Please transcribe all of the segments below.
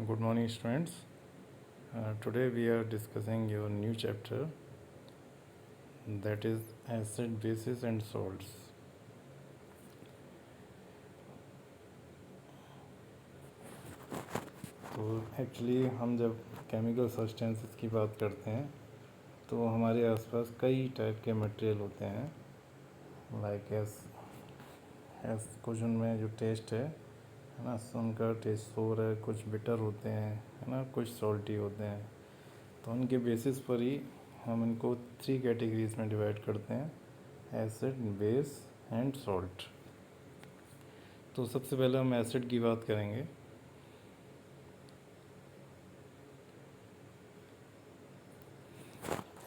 Good morning, students. Today we are discussing your new chapter, that is acid, bases and salts. तो actually हम जब chemical substances की बात करते हैं तो हमारे आसपास कई टाइप के मटेरियल होते हैं, लाइक एस कुछ उनमें जो टेस्ट है ना, उनका टेस्ट सोर है, कुछ बिटर होते हैं, है ना, कुछ सॉल्टी होते हैं। तो उनके बेसिस पर ही हम इनको 3 कैटेगरीज में डिवाइड करते हैं, एसिड, बेस एंड सॉल्ट। तो सबसे पहले हम एसिड की बात करेंगे।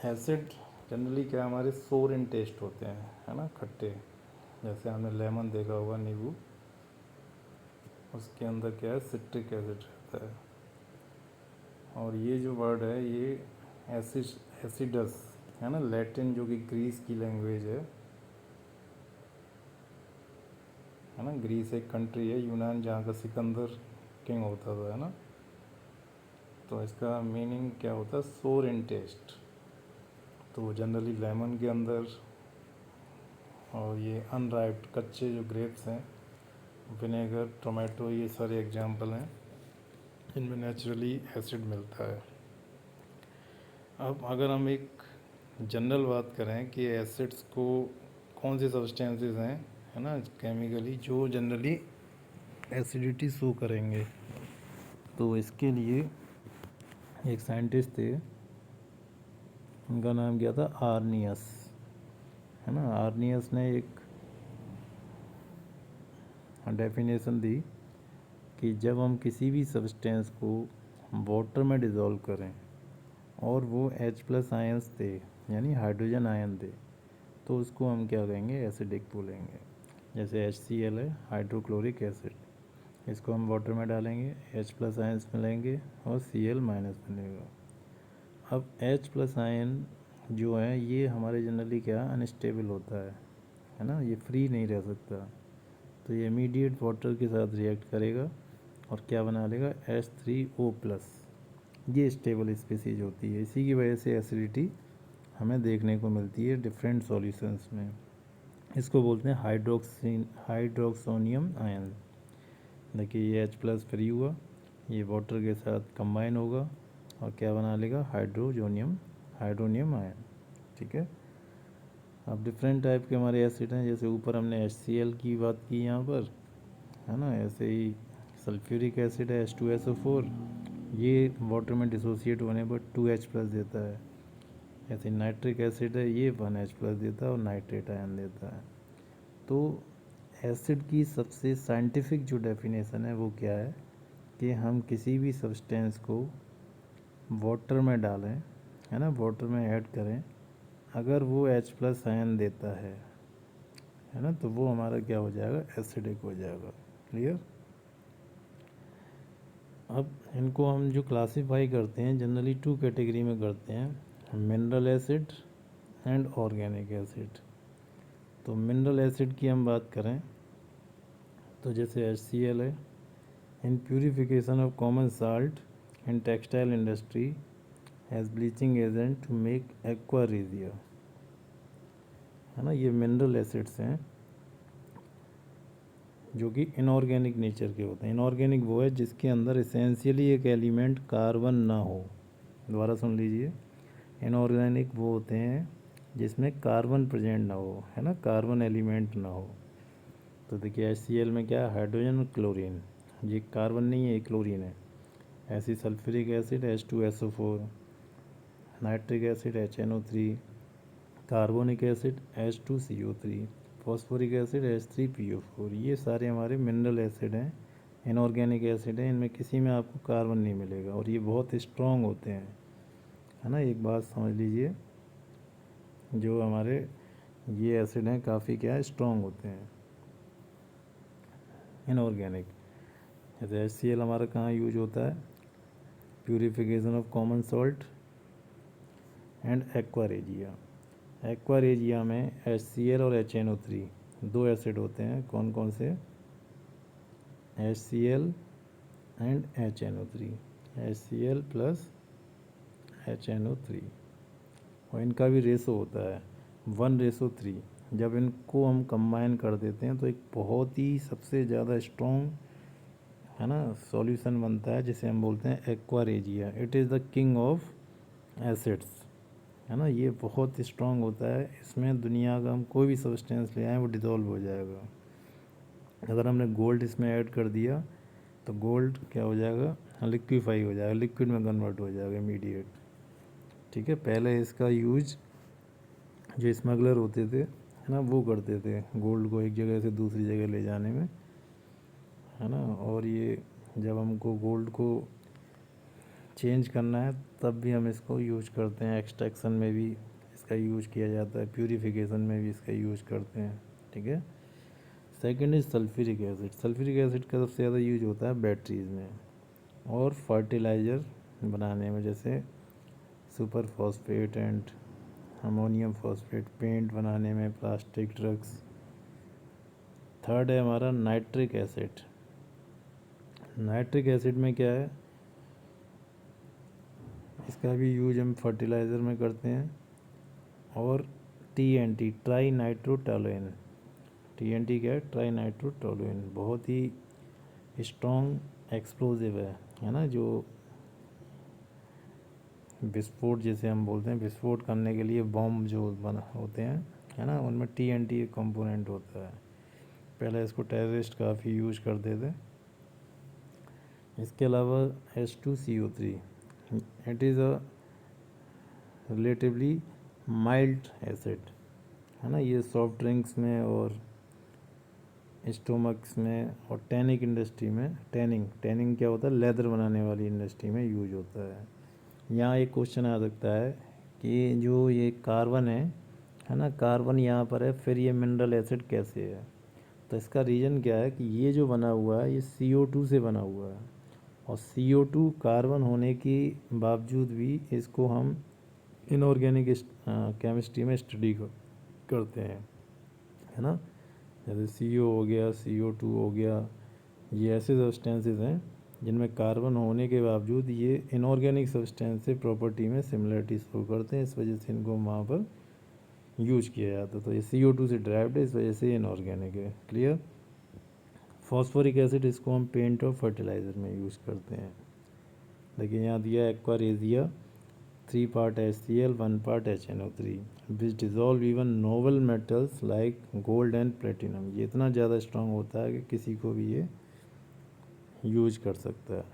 एसिड जनरली क्या हमारे सोर इन टेस्ट होते हैं, है ना, खट्टे। जैसे हमने लेमन देखा होगा, नींबू, उसके अंदर क्या है, सिट्रिक एसिड रहता है। और ये जो वर्ड है ये एसिडस है ना, लैटिन जो कि ग्रीस की लैंग्वेज है ना। ग्रीस एक कंट्री है, यूनान, जहाँ का सिकंदर किंग होता था, है ना। तो इसका मीनिंग क्या होता है, सोर इन टेस्ट। तो जनरली लेमन के अंदर और ये अनराइप्ड कच्चे जो ग्रेप्स हैं, विनेगर, टोमेटो, ये सारे एग्जाम्पल हैं इनमें नेचुरली एसिड मिलता है। अब अगर हम एक जनरल बात करें कि एसिड्स को कौन से सब्सटेंसेस हैं, है ना, केमिकली जो जनरली एसिडिटी शो करेंगे, तो इसके लिए एक साइंटिस्ट थे, उनका नाम क्या था, आर्नियस, है ना। आर्नियस ने एक डेफिनेशन दी कि जब हम किसी भी सब्सटेंस को वाटर में डिज़ोल्व करें और वो H+ आयंस थे, यानी हाइड्रोजन आयन थे, तो उसको हम क्या कहेंगे, एसिडिक बोलेंगे। जैसे HCl है, हाइड्रोक्लोरिक एसिड, इसको हम वाटर में डालेंगे, H+ आयंस मिलेंगे और Cl- मिलेगा। अब H+ आयन जो है ये हमारे जनरली क्या, अनस्टेबल होता है ना, ये फ्री नहीं रह सकता। तो ये इमीडिएट वाटर के साथ रिएक्ट करेगा और क्या बना लेगा, H3O+। ये स्टेबल स्पीसीज होती है, इसी की वजह से एसिडिटी हमें देखने को मिलती है डिफरेंट सॉल्यूशंस में। इसको बोलते हैं हाइड्रोक्सोनियम आयन। देखिए ये H+ फ्री हुआ, ये वाटर के साथ कंबाइन होगा और क्या बना लेगा, हाइड्रोनियम आयन। ठीक है। अब डिफरेंट टाइप के हमारे एसिड हैं, जैसे ऊपर हमने HCl की बात की यहाँ पर, है ना। ऐसे ही सल्फ्यूरिक एसिड है, H2SO4, ये वाटर में डिसोसिएट होने पर 2H+ देता है। ऐसे नाइट्रिक एसिड है, ये 1H+ देता है और नाइट्रेट आयन देता है। तो एसिड की सबसे साइंटिफिक जो डेफिनेशन है वो क्या है कि हम किसी भी सब्सटेंस को वाटर में डालें, है ना, वाटर में ऐड करें, अगर वो H+ आयन देता है ना, तो वो हमारा क्या हो जाएगा, एसिडिक हो जाएगा। क्लियर। अब इनको हम जो क्लासीफाई करते हैं जनरली 2 कैटेगरी में करते हैं, mineral acid and organic acid. तो मिनरल एसिड की हम बात करें तो जैसे HCl है, in purification of common salt in textile industry as bleaching agent to make aqua regia, है ना। ये मिनरल एसिड्स हैं जो कि इनऑर्गेनिक नेचर के होते हैं। इनऑर्गेनिक वो है जिसके अंदर एसेंशियली एक एलिमेंट कार्बन ना हो। दोबारा सुन लीजिए, इनऑर्गेनिक वो होते हैं जिसमें कार्बन प्रेजेंट ना हो, है ना, कार्बन एलिमेंट ना हो। तो देखिए HCl में क्या है, हाइड्रोजन और क्लोरीन, ये कार्बन नहीं है, ये क्लोरीन है। ऐसी sulphuric acid H2SO4, nitric acid HNO3, carbonic acid H2CO3, phosphoric acid H3PO4। ये सारे हमारे मिनरल एसिड हैं, इनऑर्गेनिक एसिड हैं, इनमें किसी में आपको कार्बन नहीं मिलेगा और ये बहुत स्ट्रॉन्ग होते हैं, है ना। एक बात समझ लीजिए, जो हमारे ये एसिड हैं काफ़ी क्या स्ट्रॉन्ग होते हैं, इनऑर्गेनिक। जैसे HCl हमारा कहाँ यूज होता है, purification of common salt and aqua regia. Aqua regia में HCl और HNO3 दो एसिड होते हैं, कौन कौन से, HCl and HNO3। HCl plus HNO3, और इनका भी रेशो होता है 1:3। जब इनको हम कंबाइन कर देते हैं तो एक बहुत ही सबसे ज़्यादा स्ट्रॉन्ग, है ना, सॉल्यूशन बनता है जिसे हम बोलते हैं aqua regia. It is the king of acids, है ना। ये बहुत स्ट्रॉन्ग होता है, इसमें दुनिया का हम कोई भी सब्सटेंस ले आएँ वो डिज़ोल्व हो जाएगा। अगर हमने गोल्ड इसमें ऐड कर दिया तो गोल्ड क्या हो जाएगा, लिक्विफाई हो जाएगा, लिक्विड में कन्वर्ट हो जाएगा इमीडिएट। ठीक है, पहले इसका यूज जो स्मगलर होते थे, है ना, वो करते थे गोल्ड को एक जगह से दूसरी जगह ले जाने में, है ना। और ये जब हमको गोल्ड को चेंज करना है तब भी हम इसको यूज करते हैं, एक्सट्रैक्शन में भी इसका यूज किया जाता है, प्यूरिफिकेशन में भी इसका यूज करते हैं। ठीक है। Second is sulphuric acid. Sulphuric acid का सबसे ज़्यादा यूज होता है बैटरीज में और फर्टिलाइज़र बनाने में, जैसे super phosphate and ammonium phosphate, paint बनाने में, प्लास्टिक, ड्रग्स। थर्ड है हमारा नाइट्रिक एसिड। नाइट्रिक एसिड में क्या है, इसका भी यूज हम फर्टिलाइज़र में करते हैं। और TNT, ट्राई नाइट्रोटोलुएन। TNT क्या है, ट्राई नाइट्रोटोलुएन, बहुत ही स्ट्रॉन्ग एक्सप्लोजिव है ना, जो विस्फोट जैसे हम बोलते हैं, विस्फोट करने के लिए बॉम्ब जो बना होते हैं, है ना, उनमें TNT एक कंपोनेंट होता है। पहले इसको टेररिस्ट काफ़ी यूज करते थे। इसके अलावा H2CO3, it is a relatively mild acid, है ना। ये सॉफ्ट ड्रिंक्स में और स्टोमक्स में और टैनिक इंडस्ट्री में, टैनिंग क्या होता है, लेदर बनाने वाली इंडस्ट्री में यूज होता है। यहाँ एक क्वेश्चन आ सकता है कि जो ये कार्बन है ना, कार्बन यहाँ पर है, फिर ये मिनरल एसिड कैसे है। तो इसका रीज़न क्या है कि ये जो बना हुआ है ये CO2 से बना हुआ है, और CO2 कार्बन होने के बावजूद भी इसको हम इनऑर्गेनिक केमिस्ट्री में स्टडी करते हैं, है ना। जैसे CO हो गया, CO2 हो गया, ये ऐसे सब्सटेंसेस हैं जिनमें कार्बन होने के बावजूद ये इनऑर्गेनिक सब्सटेंस से प्रॉपर्टी में सिमिलरिटी शो करते हैं, इस वजह से इनको वहाँ पर यूज किया जाता है। तो ये CO2 से ड्राइव्ड है, इस वजह से इनऑर्गेनिक है। क्लियर। फॉस्फोरिक एसिड, इसको हम पेंट और फर्टिलाइज़र में यूज़ करते हैं। देखिए यहाँ दिया aqua regia, 3 part HCl, 1 part HNO3, which dissolve even noble metals like gold and platinum. ये इतना ज़्यादा स्ट्रॉन्ग होता है कि किसी को भी ये यूज कर सकता है।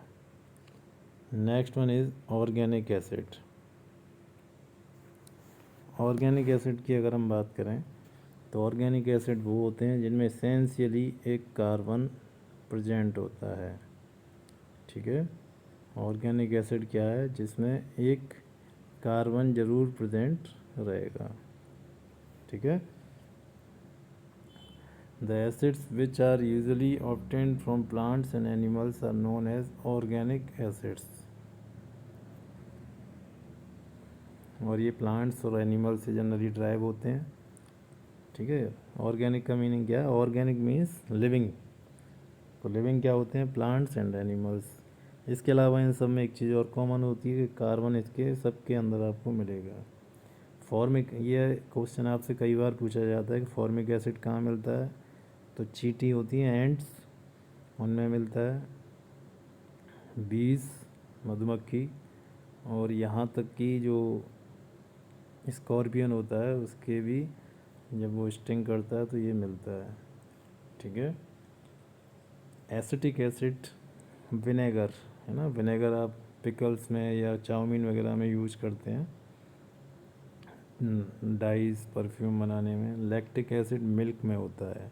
Next one is organic acid. Organic acid की अगर हम बात करें तो ऑर्गेनिक एसिड वो होते हैं जिनमें एसेंशियली एक कार्बन प्रेजेंट होता है। ठीक है, ऑर्गेनिक एसिड क्या है, जिसमें एक कार्बन जरूर प्रेजेंट रहेगा। ठीक है। The acids which are usually obtained from plants and animals are known as organic acids. और ये प्लांट्स और एनिमल से जनरली ड्राइव होते हैं। ठीक है। ऑर्गेनिक का मीनिंग क्या है, ऑर्गेनिक मीन्स लिविंग। तो लिविंग क्या होते हैं, प्लांट्स एंड एनिमल्स। इसके अलावा इन सब में एक चीज़ और कॉमन होती है कि कार्बन इसके सबके अंदर आपको मिलेगा। फॉर्मिक, ये क्वेश्चन आपसे कई बार पूछा जाता है कि फॉर्मिक एसिड कहाँ मिलता है, तो चींटी होती हैं एंड्स, उनमें मिलता है, बीज, मधुमक्खी, और यहाँ तक कि जो स्कॉर्पियन होता है उसके भी जब वो स्टिंग करता है तो ये मिलता है। ठीक है। एसिटिक एसिड, विनेगर, है ना, विनेगर आप पिकल्स में या चाउमीन वगैरह में यूज करते हैं, डाइस, परफ्यूम बनाने में। लैक्टिक एसिड मिल्क में होता है।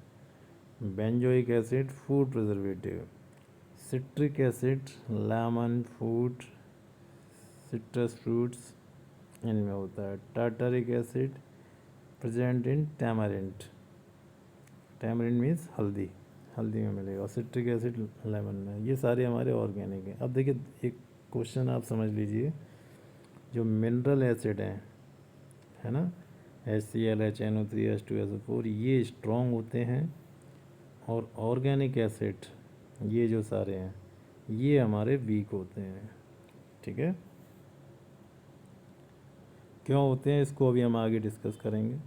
Benzoic acid, food preservative. Citric acid, lemon, food, citrus fruits, इनमें होता है। Tartaric acid present in tamarind, tamarind means हल्दी, हल्दी में मिलेगा। और सिट्रिक एसिड लेमन में। ये सारे हमारे ऑर्गेनिक हैं। अब देखिए एक क्वेश्चन आप समझ लीजिए, जो मिनरल एसिड हैं, है ना, HCl, HNO3, H2SO4, ये स्ट्रॉन्ग होते हैं, और ऑर्गेनिक एसिड ये जो सारे हैं ये हमारे वीक होते हैं। ठीक है, क्यों होते हैं इसको अभी हम आगे डिस्कस करेंगे।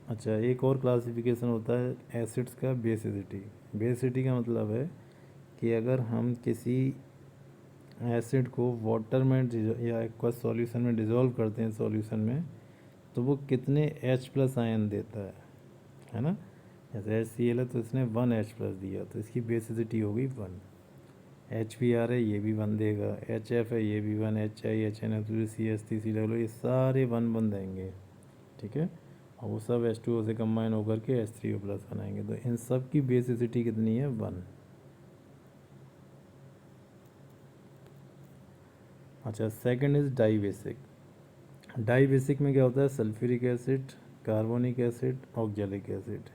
अच्छा, एक और क्लासिफिकेशन होता है एसिड्स का बेसिसिटी। बेसिसिटी का मतलब है कि अगर हम किसी एसिड को वाटर में या एक्वस सॉल्यूशन में डिज़ोल्व करते हैं सॉल्यूशन में, तो वो कितने H+ आयन देता है ना। जैसे HCl है तो इसने 1H+ दिया, तो इसकी बेसिसिटी होगी 1। HBr है, ये भी 1 देगा। HF है, ये भी 1। HI, HN, CH3, COO, ये सारे 1 देंगे, ठीक है। और वो सब H2O से कंबाइन होकर के H3O+ बनाएंगे, तो इन सब की बेसिसिटी कितनी है, 1। अच्छा, second is dibasic. Dibasic में क्या होता है, sulphuric acid, carbonic acid, oxalic acid.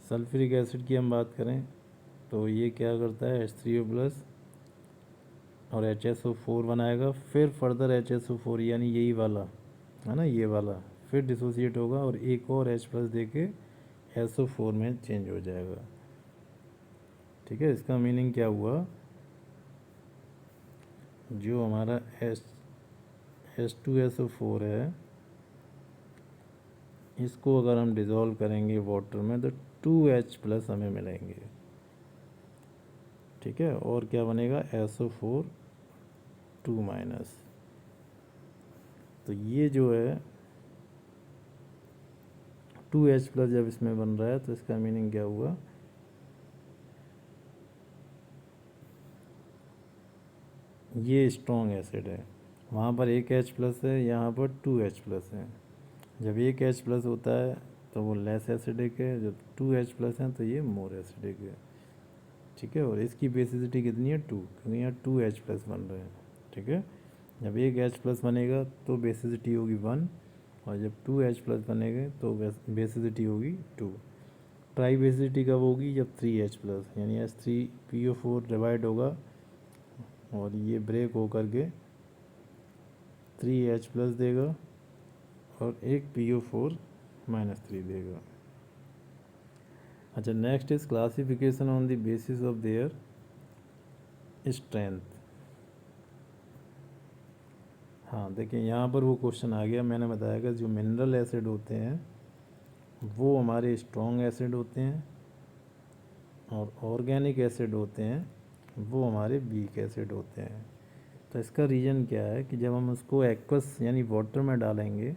Sulphuric acid की हम बात करें तो ये क्या करता है, H3O+ और HSO4 बनाएगा, फिर फर्दर HSO4 यानी यही वाला है ना, ये वाला फिर डिसोसिएट होगा और एक और H+ दे के SO4 में चेंज हो जाएगा, ठीक है। इसका मीनिंग क्या हुआ, जो हमारा H2SO4 है, इसको अगर हम डिज़ोल्व करेंगे वाटर में तो 2H+ हमें मिलेंगे, ठीक है। और क्या बनेगा, SO4 2-। तो ये जो है 2H+ जब इसमें बन रहा है तो इसका मीनिंग क्या हुआ, ये स्ट्रॉन्ग एसिड है। वहाँ पर एक H+ है, यहाँ पर 2H+ है। जब एक H+ होता है तो वो लेस एसिडिक है, जब 2H+ है तो ये मोर एसिडिक है, ठीक है। और इसकी बेसिसिटी कितनी है, 2, क्योंकि यहाँ 2H+ बन रहे हैं, ठीक है। जब एक H+ बनेगा तो बेसिसिटी होगी 1, और जब 2H+ बनेगा तो बेसिसिटी होगी 2। ट्राई बेसिसिटी कब होगी, जब 3H+, यानी H3PO4 डिवाइड होगा और ये ब्रेक होकर के 3H+ देगा और एक PO4-3 देगा। अच्छा, next is classification on the basis of their strength. हाँ देखिए, यहाँ पर वो क्वेश्चन आ गया, मैंने बताया कि जो मिनरल एसिड होते हैं वो हमारे स्ट्रॉन्ग एसिड होते हैं, और ऑर्गेनिक एसिड होते हैं वो हमारे वीक एसिड होते हैं। तो इसका रीज़न क्या है कि जब हम उसको एक्वस यानी वाटर में डालेंगे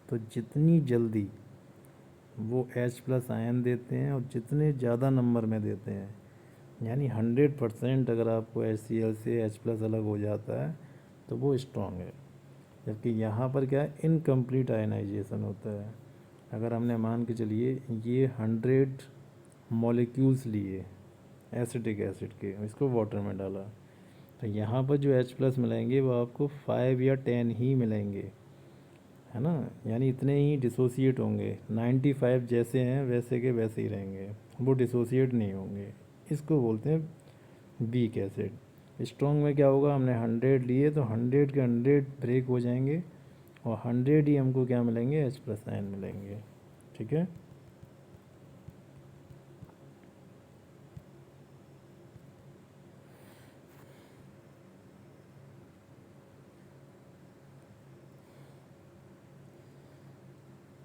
तो जितनी जल्दी वो H+ आयन देते हैं और जितने ज़्यादा नंबर में देते हैं, यानी 100% अगर आपको HCl से H+ अलग हो जाता है तो वो स्ट्रॉन्ग है। जबकि यहाँ पर क्या है, इनकम्प्लीट आयनाइजेशन होता है। अगर हमने मान के चलिए ये 100 मॉलिक्यूल्स लिए एसिटिक एसिड के, इसको वाटर में डाला, तो यहाँ पर जो H+ मिलेंगे वो आपको 5 या 10 ही मिलेंगे, है ना। यानी इतने ही डिसोसिएट होंगे, 95 जैसे हैं वैसे के वैसे ही रहेंगे, वो डिसोसिएट नहीं होंगे। इसको बोलते हैं वीक एसिड। स्ट्रॉन्ग में क्या होगा, हमने 100 लिए तो 100 के 100 ब्रेक हो जाएंगे और 100 ही हमको क्या मिलेंगे, H+ आयन मिलेंगे, ठीक है।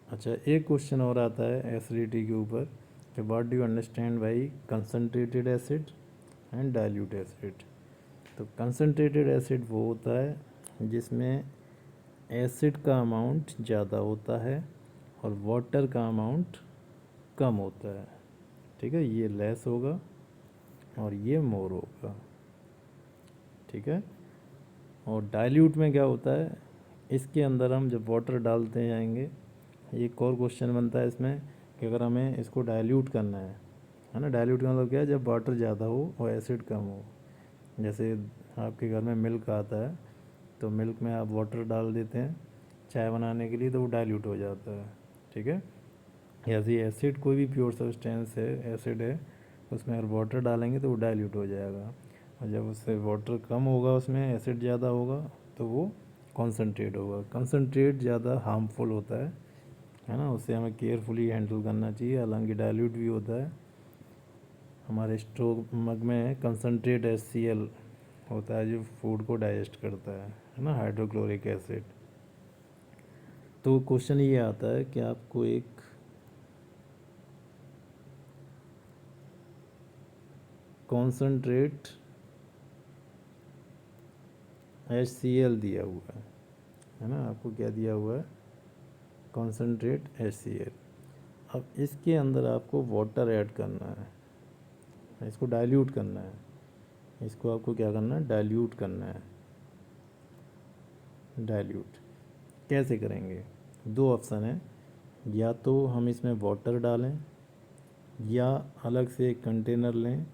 अच्छा, एक क्वेश्चन और आता है एसिडिटी के ऊपर कि what do you understand by concentrated acid and dilute acid. तो कंसनट्रेटेड एसिड वो होता है जिसमें एसिड का अमाउंट ज़्यादा होता है और वाटर का अमाउंट कम होता है, ठीक है। ये लेस होगा और ये मोर होगा, ठीक है। और डाइल्यूट में क्या होता है, इसके अंदर हम जब वाटर डालते जाएंगे, एक और क्वेश्चन बनता है इसमें कि अगर हमें इसको डाइल्यूट करना है ना। डाइल्यूट का मतलब क्या है, जब वाटर ज़्यादा हो और एसिड कम हो। जैसे आपके घर में मिल्क आता है तो मिल्क में आप वाटर डाल देते हैं चाय बनाने के लिए, तो वो डाइल्यूट हो जाता है, ठीक है। ऐसे एसिड कोई भी प्योर सब्सटेंस है, एसिड है, उसमें अगर वाटर डालेंगे तो वो डाइल्यूट हो जाएगा। और जब उससे वाटर कम होगा, उसमें एसिड ज़्यादा होगा, तो वो कॉन्सनट्रेट होगा। कॉन्सनट्रेट ज़्यादा हार्मफुल होता है ना, उससे हमें केयरफुली हैंडल करना चाहिए। हालांकि डाइल्यूट भी होता है, हमारे स्टोमक में कंसनट्रेट HCl होता है जो फूड को डाइजेस्ट करता है ना, हाइड्रोक्लोरिक एसिड। तो क्वेश्चन ये आता है कि आपको एक कॉन्सनट्रेट HCl दिया हुआ है ना, आपको क्या दिया हुआ है, कॉन्सनट्रेट HCl। अब इसके अंदर आपको वाटर ऐड करना है, इसको डाइल्यूट करना है, इसको आपको क्या करना है, डाइल्यूट करना है। डाइल्यूट कैसे करेंगे, दो ऑप्शन है, या तो हम इसमें वाटर डालें या अलग से एक कंटेनर लें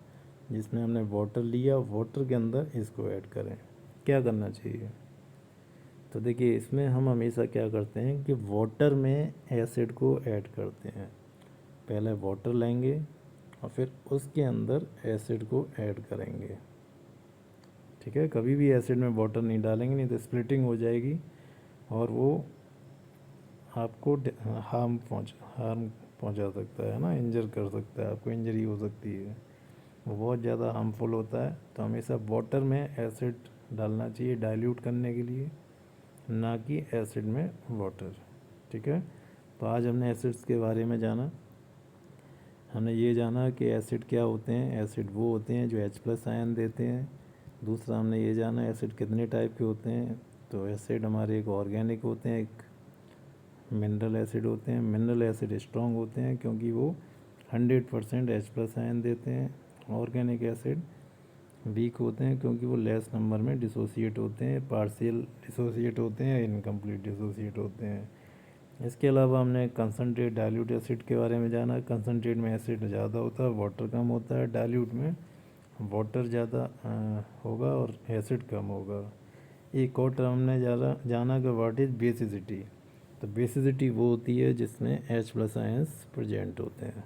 जिसमें हमने वाटर लिया, वाटर के अंदर इसको ऐड करें। क्या करना चाहिए, तो देखिए इसमें हम हमेशा क्या करते हैं कि वाटर में एसिड को ऐड करते हैं। पहले वाटर लेंगे और फिर उसके अंदर एसिड को ऐड करेंगे। ठीक है, कभी भी एसिड में वाटर नहीं डालेंगे, नहीं तो स्प्लिटिंग हो जाएगी और वो आपको हार्म पहुंचा सकता है ना, इंजर कर सकता है, आपको इंजरी हो सकती है, वो बहुत ज़्यादा हार्मफुल होता है। तो हमेशा वाटर में एसिड डालना चाहिए डाइल्यूट करने के लिए, ना कि एसिड में वाटर। ठीक है, तो आज हमने एसिड्स के बारे में जाना। हमने ये जाना कि एसिड क्या होते हैं, एसिड वो होते हैं जो H+ आयन देते हैं। दूसरा हमने ये जाना एसिड कितने टाइप के होते हैं, तो एसिड हमारे एक ऑर्गेनिक होते हैं, एक मिनरल एसिड होते हैं। मिनरल एसिड स्ट्रॉन्ग होते हैं क्योंकि वो 100% H+ आयन देते हैं। ऑर्गेनिक एसिड वीक होते हैं क्योंकि वो लेस नंबर में डिसोसिएट होते हैं, पार्शियल डिसोसिएट होते हैं, इनकम्प्लीट डिसोसिएट होते हैं। इसके अलावा हमने कंसनट्रेट डाइल्यूट एसिड के बारे में जाना। कंसनट्रेट में एसिड ज़्यादा होता है, वाटर कम होता है। डाइल्यूट में वाटर ज़्यादा होगा और एसिड कम होगा। एक और टर्म हमने जाना कि व्हाट इज़ बेसिसिटी। तो बेसिसिटी वो होती है जिसमें H+ आयंस प्रेजेंट होते हैं,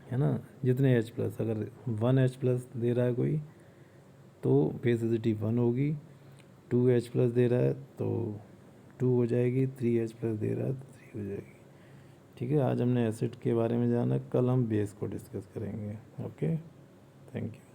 है ना। जितने H+, अगर 1 H+ दे रहा है कोई तो बेसिसिटी 1 होगी, 2H+ दे रहा है तो 2 हो जाएगी, 3H+ दे रहा है तो 3 हो जाएगी। ठीक है, आज हमने एसिड के बारे में जाना, कल हम बेस को डिस्कस करेंगे। Okay, thank you.